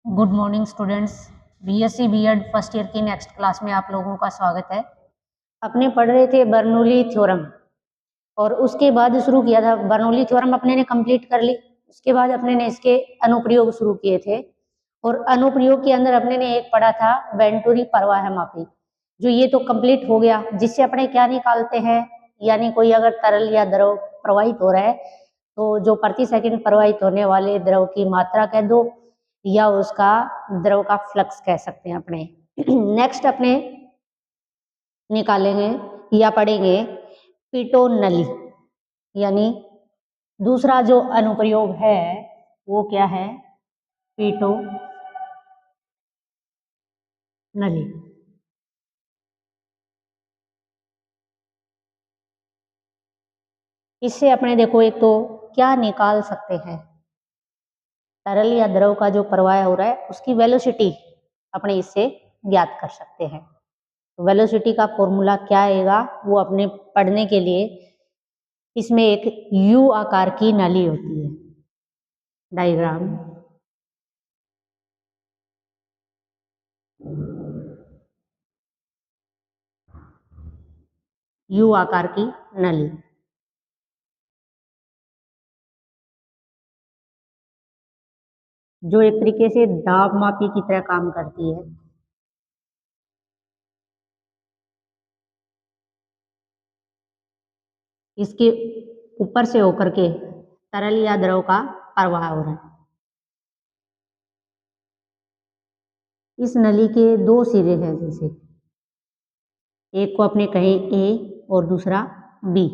Good morning students. BSc BEd first year की next class में आप लोगों का स्वागत है। अपने पढ़ रहे थे बर्नौली थ्योरम और उसके बाद शुरू किया था। बर्नौली थ्योरम अपने ने कंप्लीट कर ली। उसके बाद अपने ने इसके अनुप्रयोग शुरू किए थे और अनुप्रयोग के अंदर अपने ने एक पढ़ा था वेंटुरी प्रवाह मापी, जो ये तो कंप्लीट हो गया। जिससे अपने क्या निकालते हैं, यानी कोई अगर तरल या द्रव प्रवाहित हो रहा है तो जो प्रति सेकंड प्रवाहित होने वाले द्रव की मात्रा कह दो या उसका द्रव का फ्लक्स कह सकते हैं अपने। नेक्स्ट अपने निकालेंगे या पढ़ेंगे पीटो नली, यानी दूसरा जो अनुप्रयोग है वो क्या है, पीटो नली। इससे अपने देखो एक तो क्या निकाल सकते हैं, तरल या द्रव का जो प्रवाह हो रहा है उसकी वेलोसिटी अपने इससे ज्ञात कर सकते हैं। तो वेलोसिटी का फॉर्मूला क्या आएगा वो अपने पढ़ने के लिए, इसमें एक यू आकार की नली होती है, डायग्राम यू आकार की नली। जो एक तरीके से दाब मापी की तरह काम करती है। इसके ऊपर से होकर के तरल या द्रव का प्रवाह हो रहा है। इस नली के दो सिरे हैं, जैसे एक को अपने कहें ए और दूसरा बी।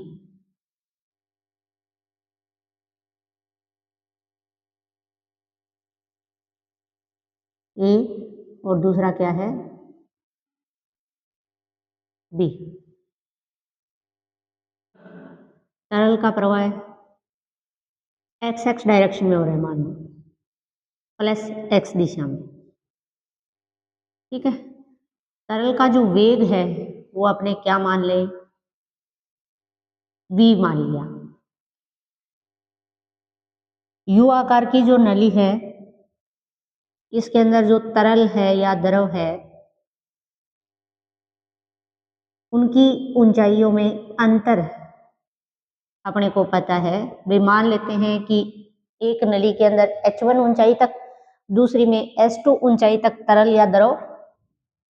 ए और दूसरा क्या है, बी। तरल का प्रवाह एक्स एक्स डायरेक्शन में हो रहा है, मान लो प्लस एक्स दिशा में, ठीक है। तरल का जो वेग है वो अपने क्या मान ले, v मान लिया। यू आकार की जो नली है इसके अंदर जो तरल है या द्रव है उनकी ऊंचाइयों में अंतर अपने को पता है। वे मान लेते हैं कि एक नली के अंदर h1 ऊंचाई तक, दूसरी में s2 ऊंचाई तक तरल या द्रव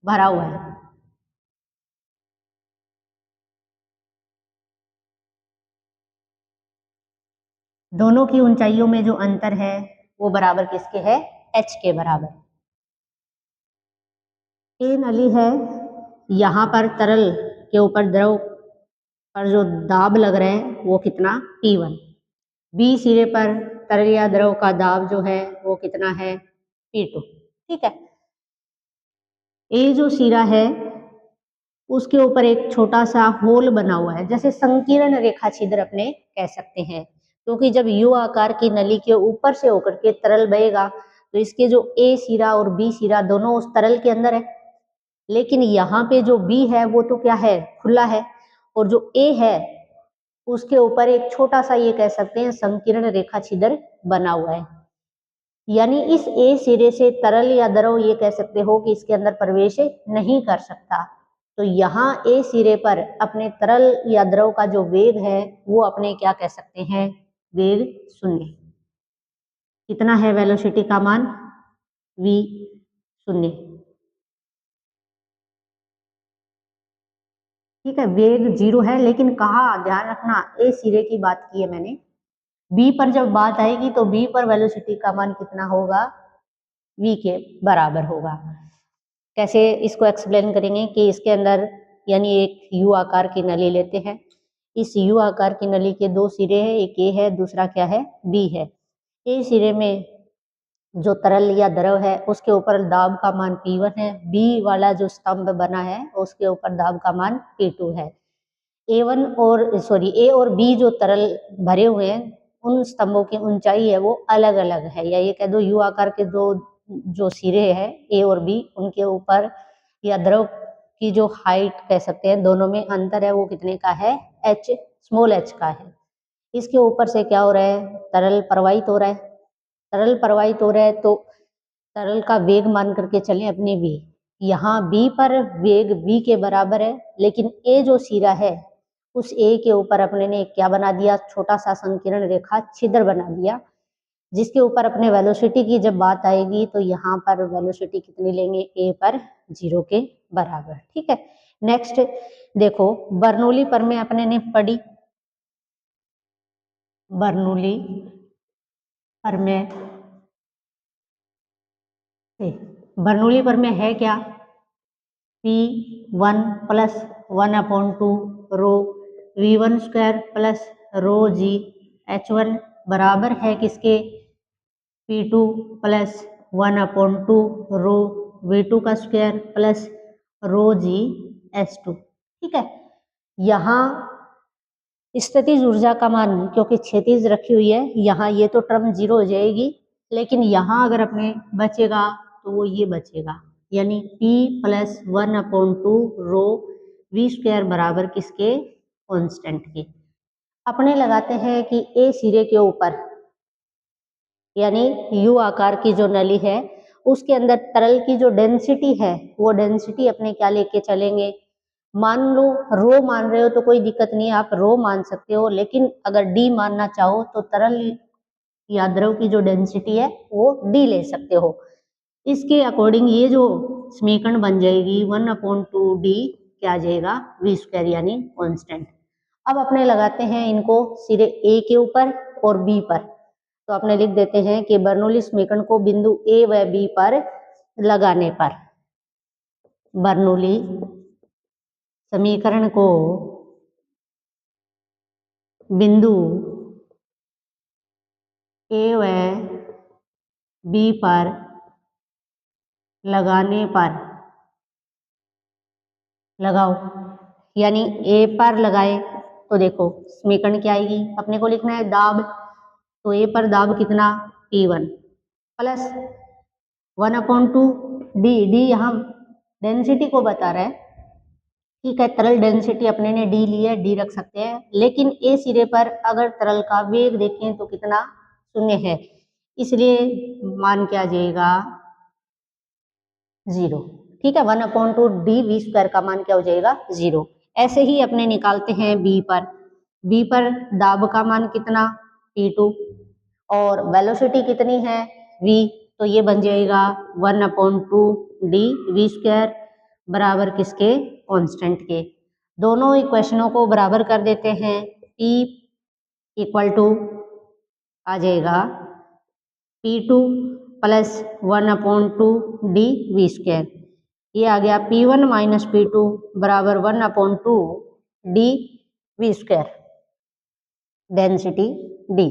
भरा हुआ है। दोनों की ऊंचाइयों में जो अंतर है वो बराबर किसके है, h के बराबर। ये नली है, यहाँ पर तरल के ऊपर द्रव पर जो दाब लग रहा है वो कितना, P1। बी सिरे पर तरल या द्रव का दाब जो है वो कितना है, P2, ठीक है। ए जो सिरा है उसके ऊपर एक छोटा सा होल बना हुआ है, जैसे संकीर्ण रेखा छिद्र अपने कह सकते हैं, क्योंकि जब यू आकार की नली के ऊपर से होकर के तरल बहेगा तो इसके जो ए सिरा और बी सिरा दोनों उस तरल के अंदर है, लेकिन यहाँ पे जो बी है वो तो क्या है, खुला है, और जो ए है उसके ऊपर एक छोटा सा ये कह सकते हैं संकीर्ण रेखा छिद्र बना हुआ है। यानी इस ए सिरे से तरल या द्रव ये कह सकते हो कि इसके अंदर प्रवेश नहीं कर सकता। तो यहाँ ए सिरे पर अपने तरल या द्रव का जो वेग है वो अपने क्या कह सकते हैं, वेग शून्य। कितना है वेलोसिटी का मान, v शून्य, ठीक है। वेग जीरो है, लेकिन कहा ध्यान रखना ए सिरे की बात की है मैंने, बी पर जब बात आएगी तो बी पर वेलोसिटी का मान कितना होगा, v के बराबर होगा। कैसे इसको एक्सप्लेन करेंगे कि इसके अंदर यानी एक यू आकार की नली लेते हैं, इस यू आकार की नली के दो सिरे हैं, एक ए है दूसरा क्या है, बी है। ए सिरे में जो तरल या द्रव है उसके ऊपर दाब का मान P1 है, बी वाला जो स्तंभ बना है उसके ऊपर दाब का मान P2 है। ए और बी जो तरल भरे हुए हैं उन स्तंभों की ऊंचाई है वो अलग अलग है, या ये कह दो यू आकार के दो जो सिरे हैं ए और बी उनके ऊपर या द्रव की जो हाइट कह सकते हैं दोनों में अंतर है वो कितने का है, h, स्मॉल h का है। इसके ऊपर से क्या हो रहा है, तरल प्रवाहित हो रहा है। तरल प्रवाहित हो रहा है तो तरल का वेग मान करके चलें अपने v। यहाँ b पर वेग v के बराबर है, लेकिन a जो सिरा है उस a के ऊपर अपने ने क्या बना दिया, छोटा सा संकीर्ण रेखा छिद्र बना दिया, जिसके ऊपर अपने वेलोसिटी की जब बात आएगी तो यहाँ पर वेलोसिटी कितनी लेंगे, a पर 0 के बराबर। ठीक है, नेक्स्ट देखो, बर्नौली प्रमेय अपने ने पढ़ी, बर्नौली प्रमेय, बर्नौली प्रमेय है क्या, P1 प्लस 1/2 रो V1 स्क्वायर प्लस रो जी H1 बराबर है किसके, P2 प्लस 1/2 रो V2 का स्क्वायर प्लस रो जी H2। ठीक है, यहाँ स्थितिज ऊर्जा का मान क्योंकि क्षैतिज रखी हुई है, यहाँ ये तो टर्म 0 हो जाएगी, लेकिन यहाँ अगर अपने बचेगा तो वो ये बचेगा, यानी P प्लस 1/2 रो V स्क्वायर बराबर किसके, कांस्टेंट के। अपने लगाते हैं कि A सिरे के ऊपर यानी U आकार की जो नली है उसके अंदर तरल की जो डेंसिटी है वो डेंसिटी अपने क्या लेके चलेंगे, मान लो रो मान रहे हो तो कोई दिक्कत नहीं है, आप रो मान सकते हो, लेकिन अगर डी मानना चाहो तो तरल या द्रव की जो डेंसिटी है वो डी ले सकते हो। इसके अकॉर्डिंग ये जो समीकरण बन जाएगी 1/2 डी क्या आ जाएगा, वी स्क्वायर यानी कांस्टेंट। अब अपने लगाते हैं इनको सिरे ए के ऊपर और बी पर, तो अपने लिख देते हैं कि बर्नौली समीकरण को बिंदु ए व बी पर लगाने पर, बर्नौली समीकरण को बिंदु ए व बी पर लगाने पर, लगाओ, यानी ए पर लगाए तो देखो समीकरण क्या आएगी, अपने को लिखना है दाब, तो ए पर दाब कितना, P1 प्लस 1/2 डी, डी यहाँ डेंसिटी को बता रहा है, ठीक है, तरल डेंसिटी अपने ने डी ली है, डी रख सकते हैं, लेकिन ए सिरे पर अगर तरल का वेग देखें तो कितना, 0 है, इसलिए मान क्या आ जाएगा, 0। ठीक है, 1/2 डी वी स्क्वायर का मान क्या हो जाएगा, 0। ऐसे ही अपने निकालते हैं बी पर, बी पर दाब का मान कितना, P2 और वेलोसिटी कितनी है v, तो ये बन जाएगा 1/2 डी वी स्क्वायर बराबर किसके, कांस्टेंट के। दोनों इक्वेशनों को बराबर कर देते हैं, P इक्वल टू आ जाएगा P2 plus 1/2 D V square, ये आ गया P1 माइनस P2 बराबर 1/2 D V square, density D.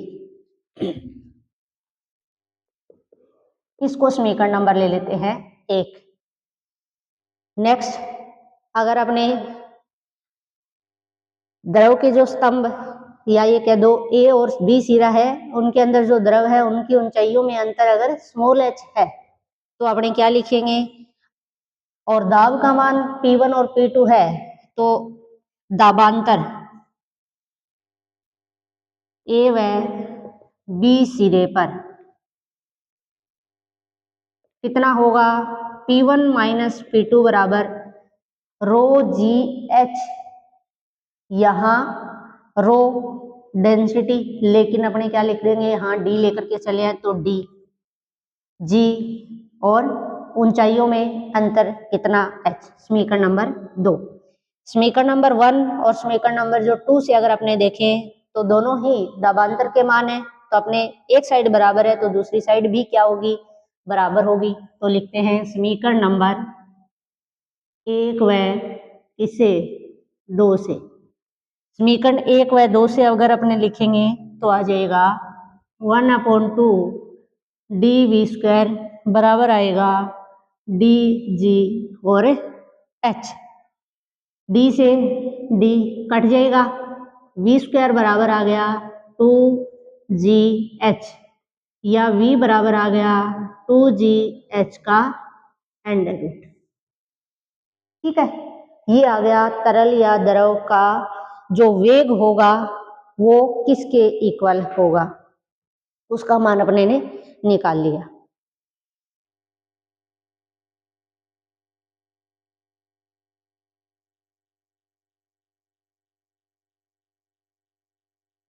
इसको समीकरण नंबर ले लेते हैं 1। नेक्स्ट, अगर अपने द्रव के जो स्तंभ या ये कह दो ए और बी सिरा है उनके अंदर जो द्रव है उनकी ऊंचाइयों में अंतर अगर स्मॉल h है तो अपने क्या लिखेंगे, और दाब का मान P1 और P2 है तो दाबांतर ए व बी सिरे पर कितना होगा, P1 माइनस P2 बराबर रो जी एच, यहाँ रो डेंसिटी, लेकिन अपने क्या लिख देंगे, यहाँ डी लेकर के चले हैं तो डी जी, और ऊंचाइयों में अंतर कितना h, समीकरण नंबर 2। समीकरण नंबर 1 और समीकरण नंबर जो 2 से अगर अपने देखें तो दोनों ही दाबांतर के मान है, तो अपने एक साइड बराबर है तो दूसरी साइड भी क्या होगी, बराबर होगी, तो लिखते हैं समीकरण नंबर 1 व इसे 2 से, समीकरण 1 व 2 से अगर अपने लिखेंगे तो आ जाएगा 1/2 डी वी स्क्वायर बराबर आएगा डी जी और एच, डी से डी कट जाएगा, वी स्क्वायर बराबर आ गया 2 जी एच, या वी बराबर आ गया 2 जी एच का अंडर रूट। ठीक है, ये आ गया तरल या द्रव का जो वेग होगा वो किसके इक्वल होगा, उसका मान अपने ने निकाल लिया।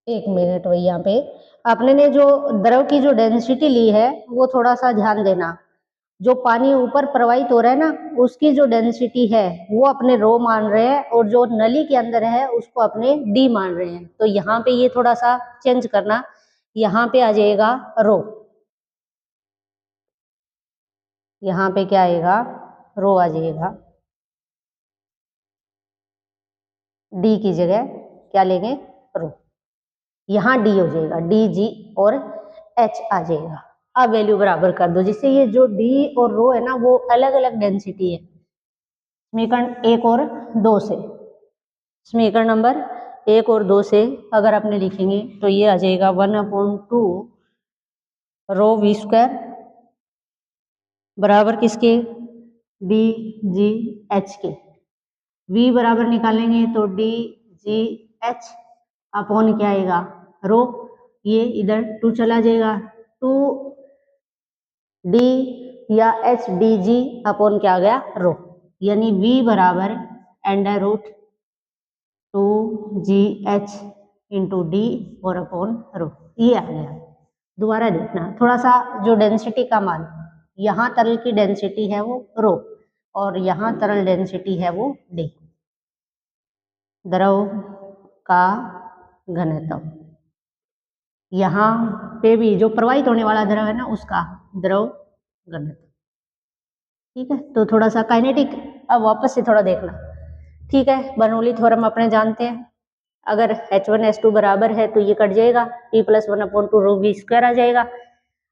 एक मिनट भाई, यहाँ पे आपने ने जो द्रव की जो डेंसिटी ली है वो थोड़ा सा ध्यान देना। जो पानी ऊपर प्रवाहित हो रहा है ना, उसकी जो डेंसिटी है वो अपने रो मान रहे हैं, और जो नली के अंदर है उसको अपने डी मान रहे हैं। तो यहाँ पे ये थोड़ा सा चेंज करना, यहाँ पे आ जाएगा रो, यहाँ पे क्या आएगा, रो आ जाएगा। डी की जगह क्या लेंगे, रो। यहाँ डी हो जाएगा, डी जी और एच आ जाएगा। अब वैल्यू बराबर कर दो, जिससे ये जो डी और रो है ना वो अलग अलग डेंसिटी है समीकरण 1 और 2 से। समीकरण नंबर 1 और 2 से अगर आपने लिखेंगे तो ये आ जाएगा 1/2 रो वी स्क्वायर बराबर किसके, डी जी एच के। v बराबर निकालेंगे तो डी जी एच अपॉन क्या आएगा, रो। ये इधर 2 चला जाएगा, 2 डी या एच डी जी अपॉन क्या आ गया, रो। यानी v बराबर under root 2gh into D और अपॉन रो, ये आ गया। दोबारा देखना थोड़ा सा, जो डेंसिटी का मान, यहाँ तरल की डेंसिटी है वो रो और यहाँ तरल डेंसिटी है वो डी। द्रव का घनत्व, यहाँ पे भी जो प्रवाहित होने वाला द्रव है ना उसका द्रव घनत्व। ठीक है, तो थोड़ा सा काइनेटिक अब वापस से थोड़ा देखना। ठीक है, बर्नौली थ्योरम अपने जानते हैं, अगर H1 H2 बराबर है तो ये कट जाएगा, P + 1/2 रो वी स्क्वायर आ जाएगा।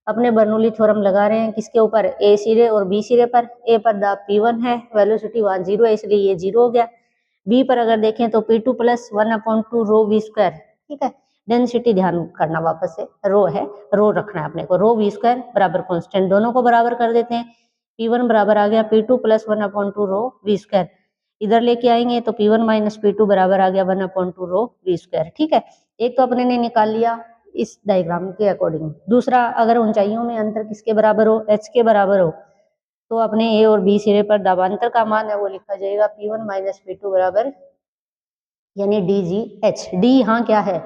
अपने बर्नौली थ्योरम लगा रहे हैं किसके ऊपर, ए सिरे और बी सिरे पर। ए पर दाब P1 है, वेलोसिटी 1 0 है, इसलिए ये 0 हो गया। बी पर अगर देखें तो P2 + 1/2 रो वी स्क्वायर। ठीक है, डेंसिटी ध्यान करना वापस से, रो है, रो रखना है अपने को, रो वी स्क्वायर बराबर कॉन्स्टेंट, दोनों को बराबर कर देते हैं। P1 बराबर आ गया P2 + 1/2 रो वी स्क्वायर, इधर लेके आएंगे तो P1 - P2 बराबर आ गया 1/2 रो वी स्क्वायर। ठीक है, एक तो अपने ने निकाल लिया इस डायग्राम के अकॉर्डिंग। दूसरा, अगर ऊंचाइयों में अंतर किसके बराबर हो, h के बराबर हो, तो अपने ए और बी सिरे पर दाबांतर का मान है वो लिखा जाएगा P1 - P2 बराबर, यानी डी जी एच। डी यहाँ क्या है,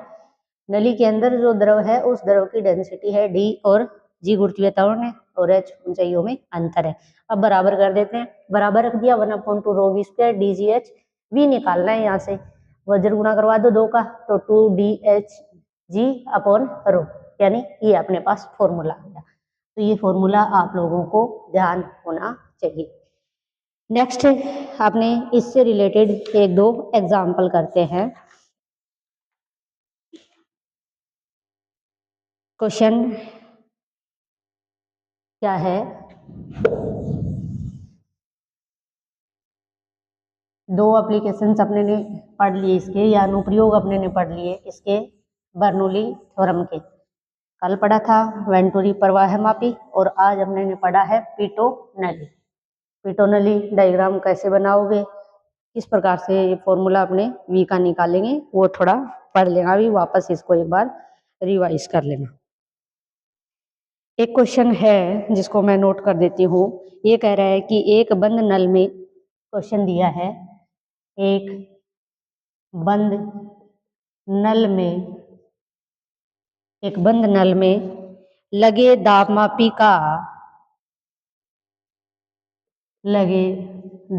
नली के अंदर जो द्रव है उस द्रव की डेंसिटी है डी, और जी गुरुत्वीय त्वरण है, और एच ऊंचाइयों में अंतर है। अब बराबर कर देते हैं, बराबर रख दिया 1/2 rho V square D G H. V निकालना है, यहाँ से वज्र गुणा करवा दो 2 का, तो 2 D H G upon rho, यानी ये अपने पास फॉर्मूला आ गया। तो ये फॉर्मूला आप लोगों को ध्यान होना चाहिए। नेक्स्ट आपने इससे रिलेटेड 1-2 एग्जाम्पल करते हैं। क्वेश्चन क्या है, दो एप्लीकेशंस अपने ने पढ़ लिए इसके, या अनुप्रयोग अपने ने पढ़ लिए इसके बर्नौली थ्योरम के। कल पढ़ा था वेंटुरी प्रवाह मापी, और आज हमने ने पढ़ा है पीटो नली। पीटो नली डायग्राम कैसे बनाओगे, किस प्रकार से ये फॉर्मूला अपने वी का निकालेंगे, वो थोड़ा पढ़ लेना, अभी वापस इसको एक बार रिवाइज कर लेना। एक क्वेश्चन है जिसको मैं नोट कर देती हूँ। ये कह रहा है कि एक बंद नल में, क्वेश्चन दिया है, एक बंद नल में, एक बंद नल में लगे दाबमापी का, लगे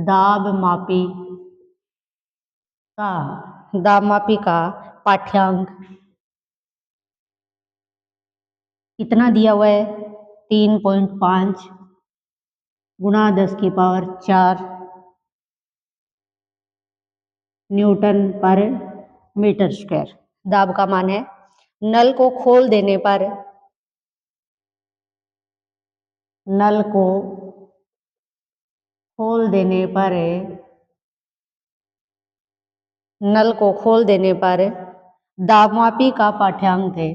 दाबमापी का, दाबमापी का पाठ्यांक कितना दिया हुआ है, 3.5 गुणा 10⁴ न्यूटन पर मीटर स्क्वायर दाब का मान है। नल को खोल देने पर, नल को खोल देने पर, नल को खोल देने पर दाबमापी का पाठ्यांक है,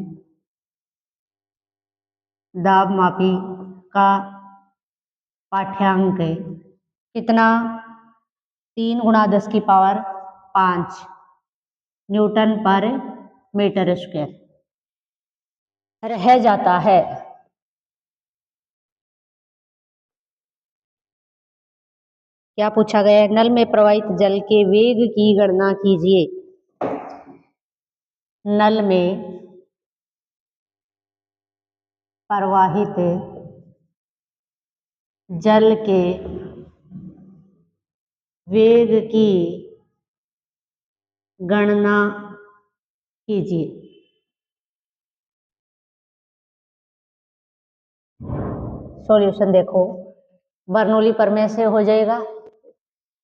दाबमापी का पाठ्यांक कितना, 3 गुणा 10⁵ न्यूटन पर मीटर स्क्वायर रह जाता है। क्या पूछा गया है, नल में प्रवाहित जल के वेग की गणना कीजिए। नल में प्रवाहित जल के वेग की गणना कीजिए। सॉल्यूशन देखो, बर्नौली प्रमेय से हो जाएगा,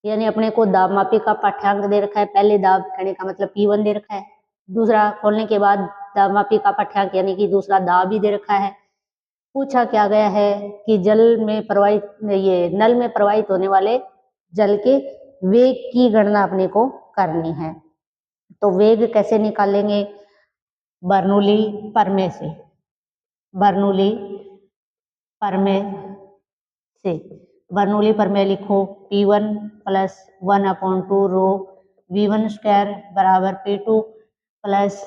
यानी अपने को दाब मापी का पाठ्यांक दे रखा है, पहले दाब कहने का मतलब P1 दे रखा है, दूसरा खोलने के बाद दाब मापी का पाठ्यांक यानी कि दूसरा दाब भी दे रखा है। पूछा क्या गया है कि जल में प्रवाहित, ये नल में प्रवाहित होने वाले जल के वेग की गणना अपने को करनी है। तो वेग कैसे निकालेंगे? बर्नौली प्रमेय से, बर्नौली प्रमेय से। बर्नौली प्रमेय लिखो, P1 प्लस 1/2 रो V1 स्क्वायर बराबर P2 प्लस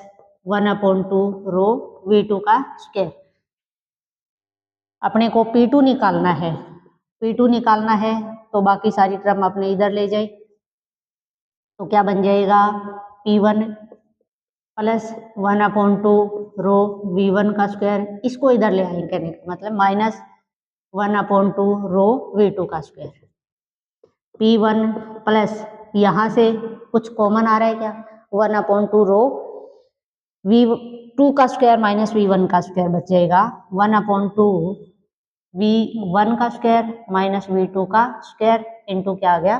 1/2 रो V2 का स्क्वायर। अपने को P2 निकालना है, P2 निकालना है तो बाकी सारी टर्म अपने इधर ले जाए, तो क्या बन जाएगा? P1 प्लस 1/2 रो V1 का स्क्वायर, इसको इधर ले आएंगे कहने का मतलब माइनस 1/2 रो V2 का स्क्वायर। P1 प्लस यहाँ से कुछ कॉमन आ रहा है क्या? 1/2 रो V2 का स्क्वायर माइनस V1 का स्क्वायर बच जाएगा 1/2 V1 का स्क्वायर माइनस V2 का स्क्वायर इंटू क्या आ गया?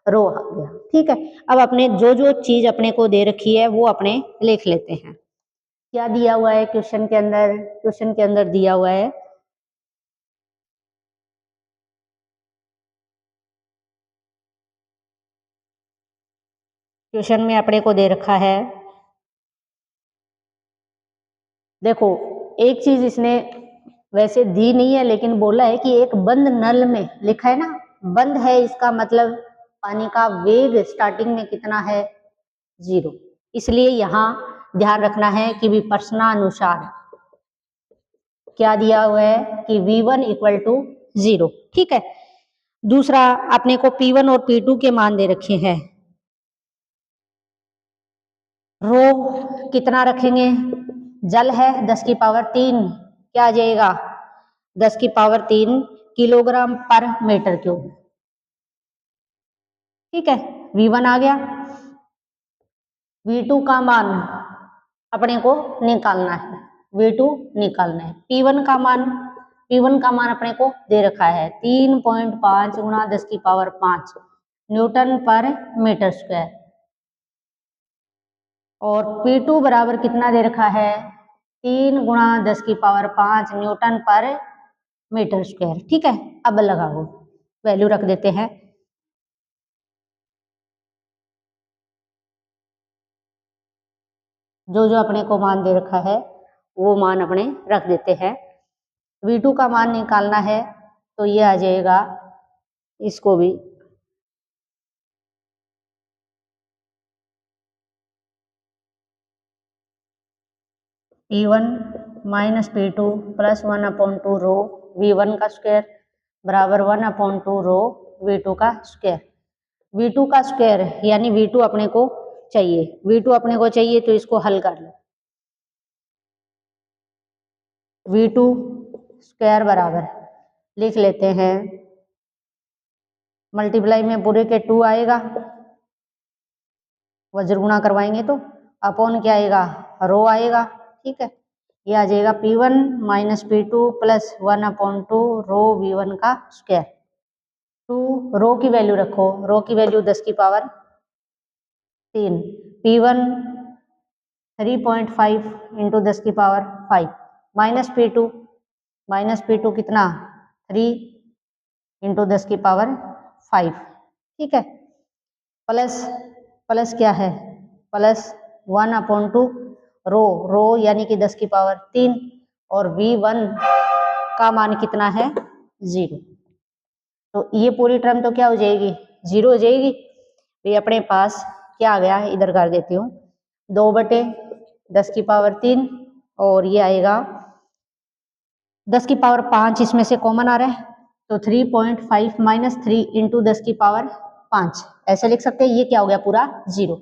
रो आ गया। ठीक है, अब अपने जो जो चीज अपने को दे रखी है वो अपने लिख लेते हैं। क्या दिया हुआ है क्वेश्चन के अंदर? क्वेश्चन के अंदर दिया हुआ है क्वेश्चन में अपने को दे रखा है, देखो एक चीज इसने वैसे दी नहीं है लेकिन बोला है कि एक बंद नल में, लिखा है ना बंद है, इसका मतलब पानी का वेग स्टार्टिंग में कितना है? 0। इसलिए यहाँ ध्यान रखना है कि विप्रश्नानुसार क्या दिया हुआ है कि V1 इक्वल टू 0। ठीक है, दूसरा अपने को P1 और P2 के मान दे रखे हैं। रो कितना रखेंगे? जल है 10 की पावर 3, क्या आ जाएगा? 10 की पावर 3 किलोग्राम पर मीटर क्यूब। ठीक है, V1 आ गया। V2 का मान अपने को निकालना है, V2 निकालना है। P1 का मान अपने को दे रखा है 3.5 गुणा 10 की पावर 5 न्यूटन पर मीटर स्क्वायर, और P2 बराबर कितना दे रखा है? 3 गुणा 10 की पावर 5 न्यूटन पर मीटर स्क्वायर। ठीक है, अब लगाओ, वैल्यू रख देते हैं। जो जो अपने को मान दे रखा है वो मान अपने रख देते हैं। V2 का मान निकालना है तो ये आ जाएगा, इसको भी P1 माइनस P2 प्लस 1/2 रो V1 का स्क्वायर बराबर 1/2 रो V2 का स्क्वायर। V2 का स्क्वायर यानी V2 अपने को चाहिए, V2 अपने को चाहिए तो इसको हल कर लो। V2 स्क्वायर बराबर लिख लेते हैं, मल्टीप्लाई में पूरे के 2 आएगा, वज्र गुणा करवाएंगे तो अपॉन क्या आएगा? रो आएगा। ठीक है, ये आ जाएगा P1 माइनस P2 प्लस 1/2 रो V1 का स्क्वायर। 2 रो की वैल्यू रखो, रो की वैल्यू 10 की पावर 3, P1 3.5 इंटू 10 की पावर 5 माइनस P2 कितना? 3 इंटू 10 की पावर 5। ठीक है, प्लस क्या है? प्लस 1/2 रो यानी कि 10 की पावर 3 और V1 का मान कितना है? 0। तो ये पूरी टर्म तो क्या हो जाएगी? 0 हो जाएगी। ये अपने पास क्या आ गया? इधर कर देती हूँ, 2/10 की पावर 3 और ये आएगा 10 की पावर 5, इसमें से कॉमन आ रहा है तो 3.5 माइनस 3 इंटू 10 की पावर 5 ऐसे लिख सकते हैं। ये क्या हो गया? पूरा 0।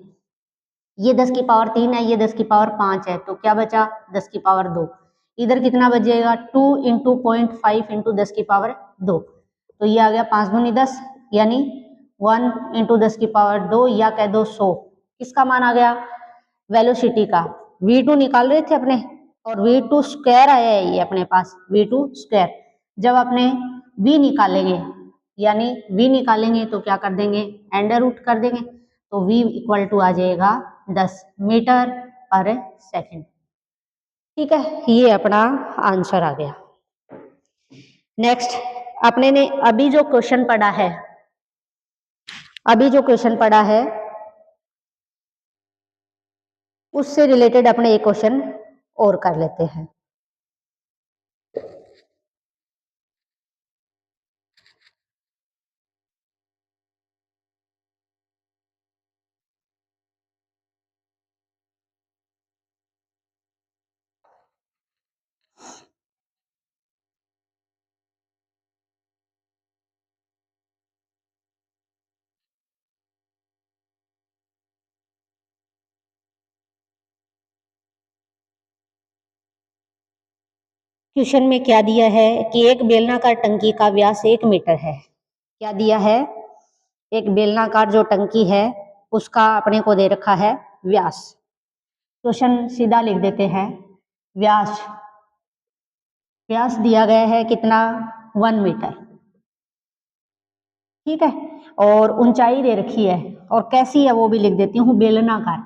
ये 10 की पावर 3 है, ये 10 की पावर 5 है, तो क्या बचा 10 की पावर 2। इधर कितना बच जाएगा 2 इंटू 0.5 इंटू 10 की पावर 2, तो ये आ गया 5 दूनी 10 यानी 1 इंटू 10 की पावर 2 या कह दो 100। किसका मान आ गया वेलोसिटी का। v2 निकाल रहे थे अपने और v2 स्क्वायर आया है ये अपने पास v2 स्क्वायर। जब अपने v निकालेंगे यानी v निकालेंगे तो क्या कर देंगे अंडर रूट कर देंगे, तो v इक्वल टू आ जाएगा 10 मीटर पर सेकंड। ठीक है, ये अपना आंसर आ गया। नेक्स्ट अपने ने अभी जो क्वेश्चन पढ़ा है, उससे रिलेटेड अपने एक क्वेश्चन और कर लेते हैं। क्वेश्चन में क्या दिया है कि एक बेलनाकार टंकी का व्यास 1 मीटर है। क्या दिया है, एक बेलनाकार जो टंकी है उसका अपने को दे रखा है व्यास। क्वेश्चन सीधा लिख देते हैं, व्यास दिया गया है कितना 1 मीटर। ठीक है, और ऊंचाई दे रखी है और कैसी है वो भी लिख देती हूँ, बेलनाकार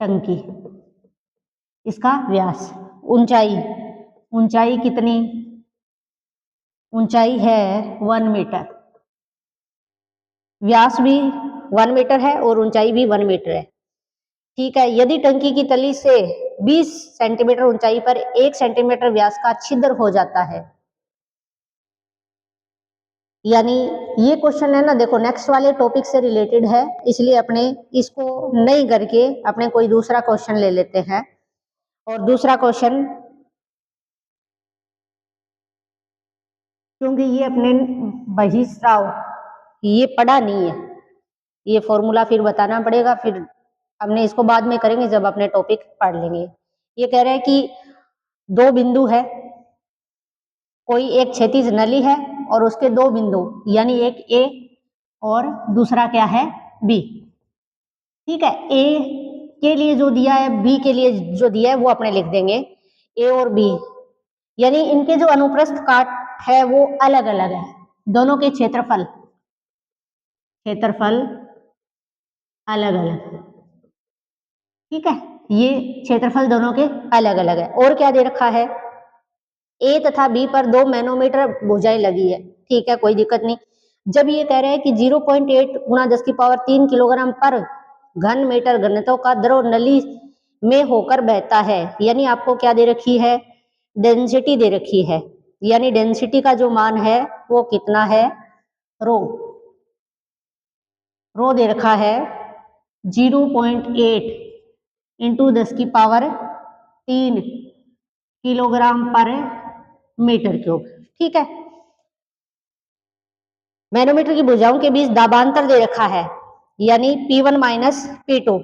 टंकी, इसका व्यास। ऊंचाई कितनी, ऊंचाई है 1 मीटर, व्यास भी 1 मीटर है और ऊंचाई भी 1 मीटर है। ठीक है, यदि टंकी की तली से 20 सेंटीमीटर ऊंचाई पर 1 सेंटीमीटर व्यास का छिद्र हो जाता है, यानी ये क्वेश्चन है ना, देखो नेक्स्ट वाले टॉपिक से रिलेटेड है, इसलिए अपने इसको नहीं करके अपने कोई दूसरा क्वेश्चन ले लेते हैं। और दूसरा क्वेश्चन क्योंकि ये अपने बहिस्राव ये पढ़ा नहीं है, ये फॉर्मूला फिर बताना पड़ेगा, फिर हमने इसको बाद में करेंगे जब अपने टॉपिक पढ़ लेंगे। ये कह रहे हैं कि दो बिंदु है, कोई एक क्षैतिज नली है और उसके दो बिंदु यानी एक ए और दूसरा क्या है बी। ठीक है, ए के लिए जो दिया है, बी के लिए जो दिया है वो अपने लिख देंगे ए और बी, यानी इनके जो अनुप्रस्थ काट है वो अलग अलग है, दोनों के क्षेत्रफल अलग अलग। ठीक है, ये क्षेत्रफल दोनों के अलग अलग है। और क्या दे रखा है, ए तथा बी पर 2 मैनोमीटर भुजाएं लगी है। ठीक है, कोई दिक्कत नहीं। जब ये कह रहे हैं कि 0.8 गुणा 10 की पावर 3 किलोग्राम पर घन मीटर घनत्व का द्रव नली में होकर बहता है, यानी आपको क्या दे रखी है डेंसिटी दे रखी है, यानी डेंसिटी का जो मान है वो कितना है रो दे रखा है 0.8 इंटू 10 की पावर 3 किलोग्राम पर मीटर क्यूब। ठीक है, मैनोमीटर की भुजाओं के बीच दाबांतर दे रखा है, यानी P1 माइनस P2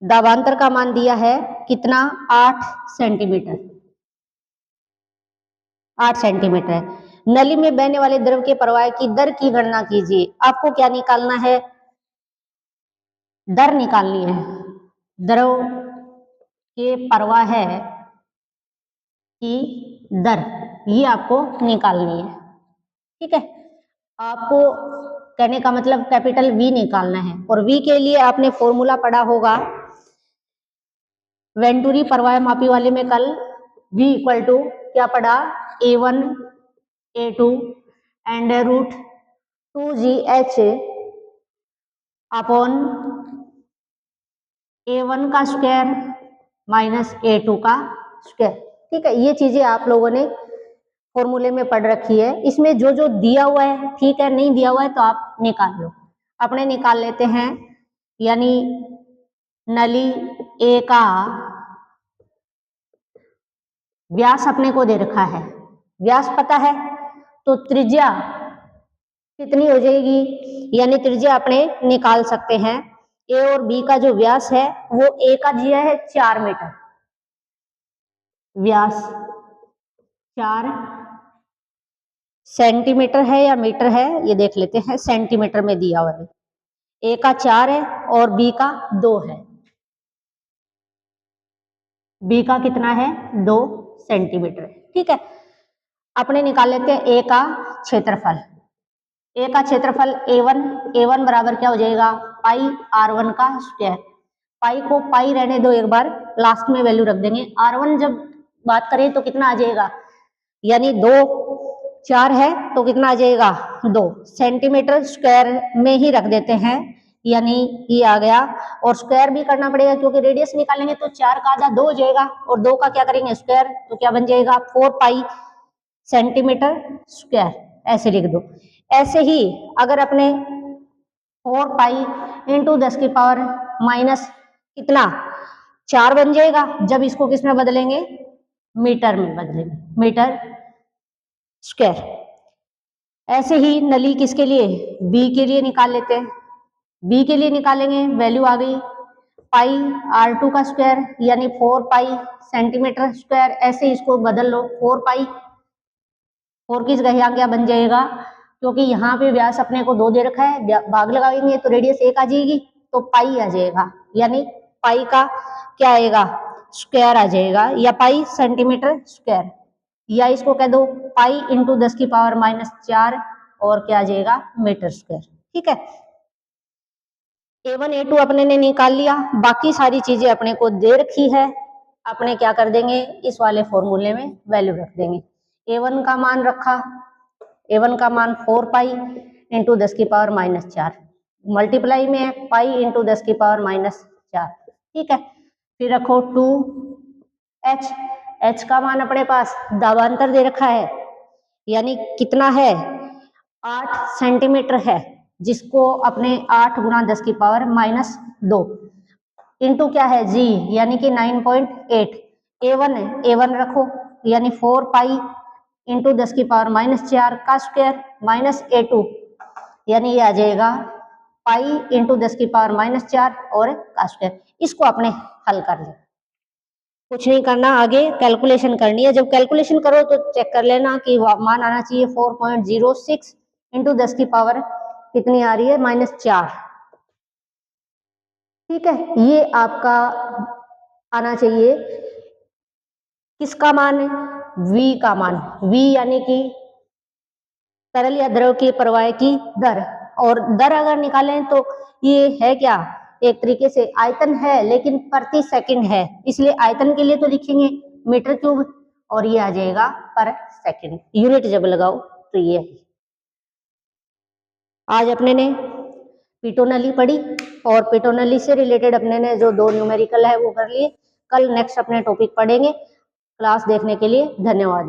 दाबांतर का मान दिया है कितना 8 सेंटीमीटर 8 सेंटीमीटर है। नली में बहने वाले द्रव के प्रवाह की दर की गणना कीजिए। आपको क्या निकालना है, दर निकालनी है, द्रव के प्रवाह की दर ये आपको निकालनी है। ठीक है, आपको कहने का मतलब कैपिटल V निकालना है, और V के लिए आपने फॉर्मूला पढ़ा होगा वेंटूरी प्रवाह मापी वाले में कल V इक्वल टू क्या पढ़ा A1 A2 under root 2GH upon A1 का स्क्वायर माइनस A2 का स्क्वायर। ठीक है, ये चीजें आप लोगों ने फॉर्मूले में पढ़ रखी है। इसमें जो जो दिया हुआ है ठीक है, नहीं दिया हुआ है तो आप निकाल लो। अपने निकाल लेते हैं, यानी नली ए का व्यास अपने को दे रखा है, व्यास पता है तो त्रिज्या कितनी हो जाएगी, यानी त्रिज्या अपने निकाल सकते हैं। ए और बी का जो व्यास है वो ए का दिया है 4 मीटर, व्यास 4 सेंटीमीटर है या मीटर है ये देख लेते हैं, सेंटीमीटर में दिया हुआ है। ए का 4 है और बी का 2 है, बी का कितना है 2 सेंटीमीटर है। ठीक है, अपने निकाल लेते हैं ए का क्षेत्रफल। ए का क्षेत्रफल A1 बराबर क्या हो जाएगा, पाई R1 का स्क्वायर। पाई को पाई रहने दो, एक बार लास्ट में वैल्यू रख देंगे। R1 जब बात करें तो कितना आ जाएगा, यानी 2 4 है तो कितना आ जाएगा 2 सेंटीमीटर स्क्वायर में ही रख देते हैं, यानी ये आ गया। और स्क्वायर भी करना पड़ेगा क्योंकि रेडियस निकालेंगे तो 4 का आधा 2 हो जाएगा और 2 का क्या करेंगे स्क्वायर, तो क्या बन जाएगा 4 पाई सेंटीमीटर स्क्वायर, ऐसे लिख दो। ऐसे ही अगर अपने 4 पाई इंटू 10 की पावर माइनस कितना 4 बन जाएगा, जब इसको किस में बदलेंगे, मीटर में बदलेंगे, मीटर स्क्वायर। ऐसे ही नली किसके लिए, बी के लिए निकाल लेते हैं। बी के लिए निकालेंगे, वैल्यू आ गई पाई R2 का स्क्वायर यानी 4 पाई सेंटीमीटर स्क्वायर। ऐसे इसको बदल लो, 4 पाई 4 की जगह क्या बन जाएगा, क्योंकि यहाँ पे व्यास अपने को 2 दे रखा है, भाग लगाएंगे तो रेडियस 1 आ जाएगी तो पाई आ जाएगा, यानी पाई का क्या आएगा स्क्वायर आ जाएगा, या पाई सेंटीमीटर स्क्वायर, या इसको कह दो पाई इंटू 10 की पावर माइनस 4 और क्या आ जाएगा मीटर स्क्वायर। ठीक है, A1 A2 अपने ने निकाल लिया, बाकी सारी चीजें अपने को दे रखी है, अपने क्या कर देंगे इस वाले फॉर्मूले में वैल्यू रख देंगे। A1 का मान रखा, A1 का मान 4 पाई इंटू 10 की पावर माइनस 4, मल्टीप्लाई में है पाई इंटू 10 की पावर माइनस 4। ठीक है, फिर रखो 2h, h का मान अपने पास दाबांतर दे रखा है, यानी कितना है 8 सेंटीमीटर है, जिसको अपने 8 गुना 10 की पावर माइनस 2 इंटू क्या है जी, यानी कि 9.8। A1 है, A1 रखो यानी 4 पाई इंटू 10 की पावर माइनस 4 का स्क्वायर माइनस A2, यानी ये आ जाएगा पाई इंटू 10 की पावर माइनस 4 और का स्क्वायर। इसको अपने हल कर ले, कुछ नहीं करना, आगे कैलकुलेशन करनी है। जब कैलकुलेशन करो तो चेक कर लेना कि मान आना चाहिए 4.06 इंटू 10 की पावर कितनी आ रही है माइनस 4। ठीक है, ये आपका आना चाहिए किसका मान है, V का मान, V यानी कि तरल या द्रव की प्रवाह की दर। और दर अगर निकालें तो ये है क्या, एक तरीके से आयतन है लेकिन प्रति सेकंड है, इसलिए आयतन के लिए तो लिखेंगे मीटर क्यूब और ये आ जाएगा पर सेकंड, यूनिट जब लगाओ तो ये है। आज अपने ने पिटोनली पढ़ी और पिटोनली से रिलेटेड अपने ने जो 2 न्यूमेरिकल है वो कर लिए। कल नेक्स्ट अपने टॉपिक पढ़ेंगे। क्लास देखने के लिए धन्यवाद।